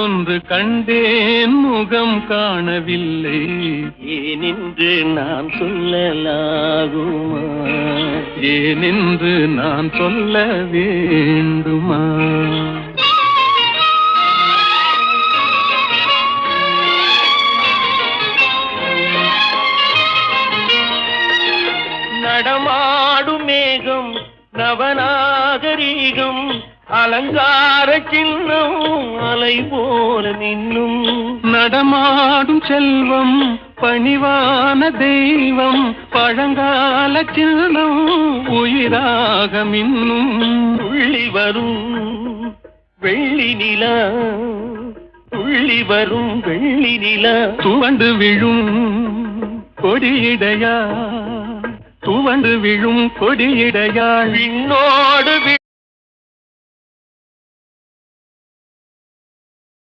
ஒன்று கண்டேன் முகம் காணவில்லை, ஏனென்று நான் சொல்லலாகுமா? ஏனென்று நான் சொல்ல வேண்டுமா? நடமாடும் மேகம் நவநாகரீகம் அலங்கார சின்னம் அலை போல நின்னும் நடமாடும் செல்வம் பணிவான தெய்வம் பழங்கால சின்னம் உயிராக மின்னும் துள்ளி வரும் வெள்ளி நிலா, துள்ளி வரும் வெள்ளி நிலா துவண்டு விழும் கொடியிடையா, துவண்டு விழும் கொடியிடையாள் விண்ணோடு